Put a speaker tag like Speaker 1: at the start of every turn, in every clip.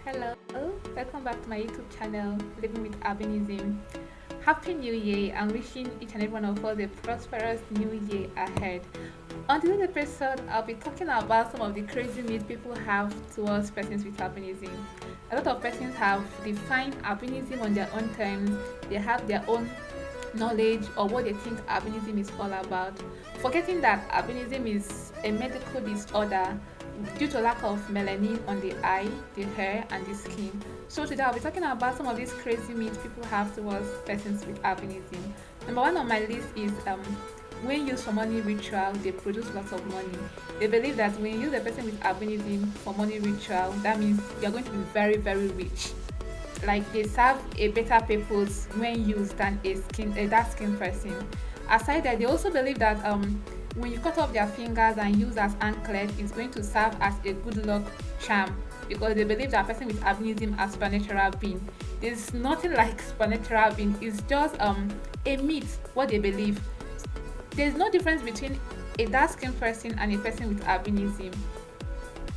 Speaker 1: Hello, welcome back to my YouTube channel, Living with Albinism. Happy New Year! I'm wishing each and every one of us a prosperous New Year ahead. On today's episode, I'll be talking about some of the crazy myths people have towards persons with albinism. A lot of persons have defined albinism on their own terms, they have their own knowledge or what they think albinism is all about, forgetting that albinism is a medical disorder due to lack of melanin on the eye, the hair, and the skin. So today I'll be talking about some of these crazy myths people have towards persons with albinism. Number one on my list is when used for money ritual, they produce lots of money. They believe that when you use a person with albinism for money ritual, that means you're going to be very, very rich. Like they serve a better purpose when used than a dark skin person. Aside that, they also believe that when you cut off their fingers and use as anklet, it's going to serve as a good luck charm because they believe that a person with albinism as supernatural being. There's nothing like supernatural being. It's just a myth what they believe. There's no difference between a dark skin person and a person with albinism.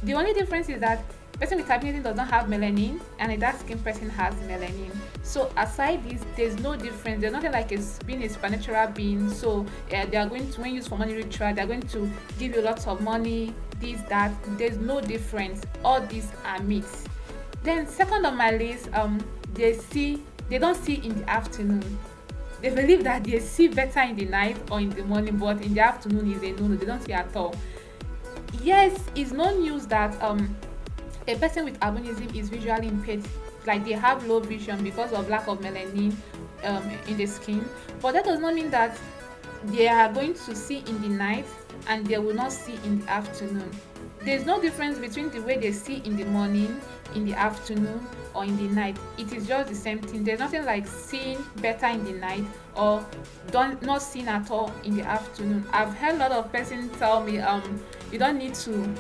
Speaker 1: The only difference is that person with albinism does not have melanin and a dark skin person has melanin. So aside this, there's no difference. There's nothing like it's being a supernatural being. So they are going to, when used for money ritual, they're going to give you lots of money, this, that. There's no difference. All these are myths. Then second on my list, they don't see in the afternoon. They believe that they see better in the night or in the morning, but in the afternoon is a no, they don't see at all. Yes, it's no news that a person with albinism is visually impaired, like they have low vision because of lack of melanin in the skin, but that does not mean that they are going to see in the night and they will not see in the afternoon. There's no difference between the way they see in the morning, in the afternoon, or in the night. It is just the same thing. There's nothing like seeing better in the night or not seeing at all in the afternoon. I've heard a lot of persons tell me you don't need to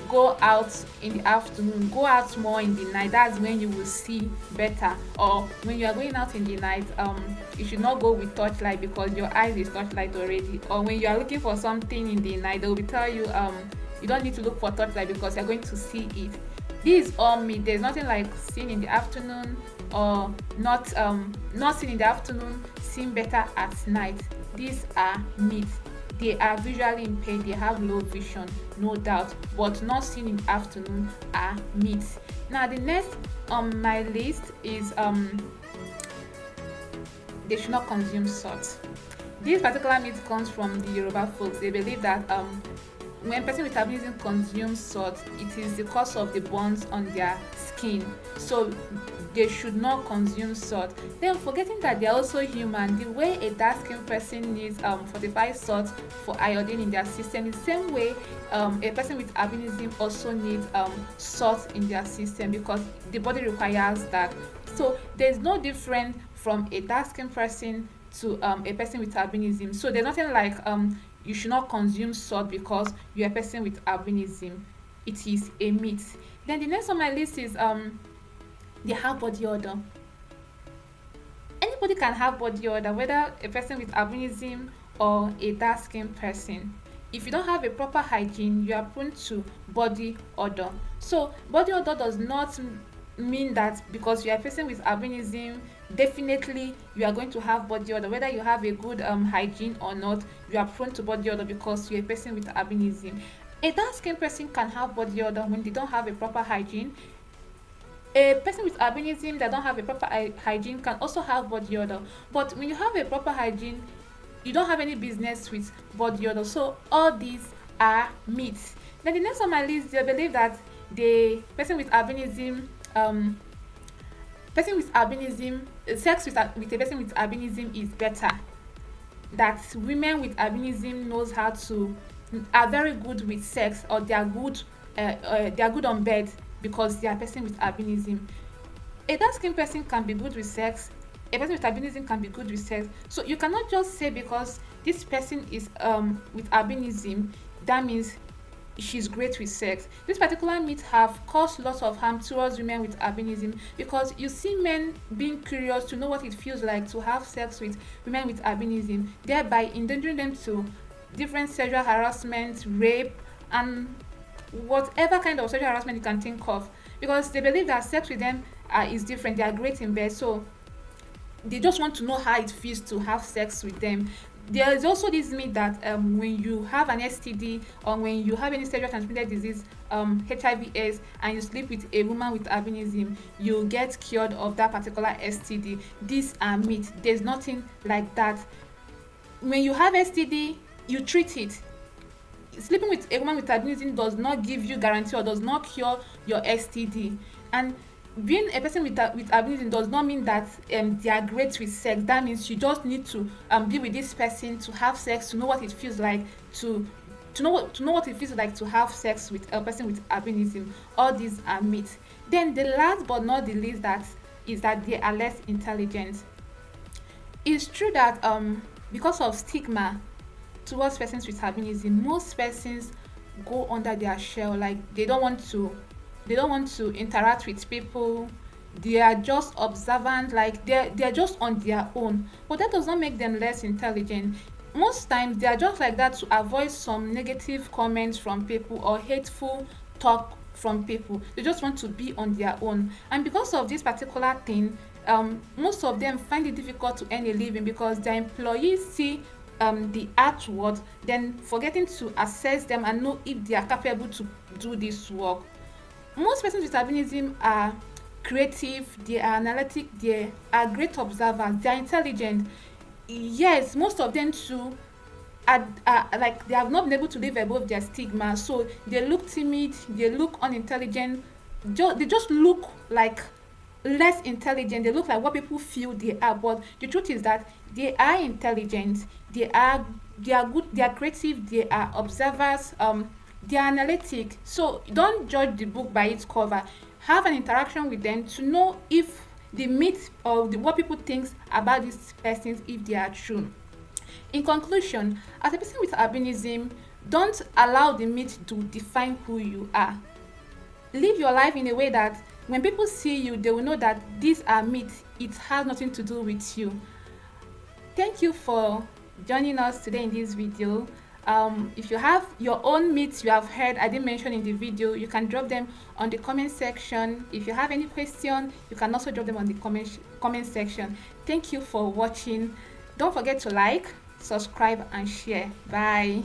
Speaker 1: go out in the afternoon, go out more in the night, that's when you will see better. Or when you are going out in the night, you should not go with torchlight because your eyes is torchlight already. Or when you are looking for something in the night, they will tell you you don't need to look for torchlight because you're going to see it. This is all myth. There's nothing like seeing in the afternoon or not seeing in the afternoon, seeing better at night. These are myths. They are visually impaired, they have low vision, no doubt, but not seen in the afternoon are myths. Now the next on my list is they should not consume salt. This particular myth comes from the Yoruba folks. They believe that when a person with albinism consumes salt, it is the cause of the burns on their skin. So they should not consume salt. Then forgetting that they are also human, the way a dark skinned person needs fortified salt for iodine in their system, the same way a person with albinism also needs salt in their system because the body requires that. So there's no difference from a dark skinned person to a person with albinism. So there's nothing like you should not consume salt because you're a person with albinism. It is a myth. Then the next on my list is they have body odor. Anybody can have body odor, whether a person with albinism or a dark skinned person. If you don't have a proper hygiene, you are prone to body odor. So body odor does not mean that because you are a person with albinism, definitely you are going to have body odor. Whether you have a good hygiene or not, you are prone to body odor because you're a person with albinism. A dark skinned person can have body odor when they don't have a proper hygiene. A person with albinism that don't have a proper hygiene can also have body odor, but when you have a proper hygiene, you don't have any business with body odor. So all these are myths. Then the next on my list, they believe that the person with albinism sex with a person with albinism is better, that women with albinism knows how to are very good with sex, or they are good on bed because they are a person with albinism. A dark skinned person can be good with sex, a person with albinism can be good with sex. So you cannot just say because this person is with albinism, that means she's great with sex. This particular myth have caused lots of harm towards women with albinism because you see men being curious to know what it feels like to have sex with women with albinism, thereby endangering them to different sexual harassment, rape, and whatever kind of sexual harassment you can think of, because they believe that sex with them is different. They are great in bed, so they just want to know how it feels to have sex with them. There is also this myth that when you have an STD or when you have any sexual transmitted disease, HIV/AIDS, and you sleep with a woman with albinism, you get cured of that particular STD. These are myths. There's nothing like that. When you have STD, you treat it. Sleeping with a woman with albinism does not give you guarantee or does not cure your STD. And being a person with albinism does not mean that they are great with sex. That means you just need to be with this person to have sex, to know what it feels like to to know what it feels like to have sex with a person with albinism. All these are myths. Then the last but not the least that is that they are less intelligent. It's true that because of stigma towards persons with albinism, most persons go under their shell. Like they don't want to interact with people. They are just observant, like they're just on their own. But that does not make them less intelligent. Most times they are just like that to avoid some negative comments from people or hateful talk from people. They just want to be on their own. And because of this particular thing, most of them find it difficult to earn a living because their employees see the artwork, then forgetting to assess them and know if they are capable to do this work. Most persons with albinism are creative, they are analytic, they are great observers, they are intelligent. Yes, most of them too are like they have not been able to live above their stigma, so they look timid, they look unintelligent, they just look like less intelligent. They look like what people feel they are, but the truth is that they are intelligent, they are good, they are creative, they are observers, they are analytic. So don't judge the book by its cover. Have an interaction with them to know if the myth or what people think about these persons, if they are true. In conclusion, as a person with albinism, don't allow the myth to define who you are. Live your life in a way that when people see you, they will know that these are myths. It has nothing to do with you. Thank you for joining us today in this video. If you have your own myths you have heard I didn't mention in the video, you can drop them on the comment section. If you have any question, you can also drop them on the comment section. Thank you for watching. Don't forget to like, subscribe, and share. Bye.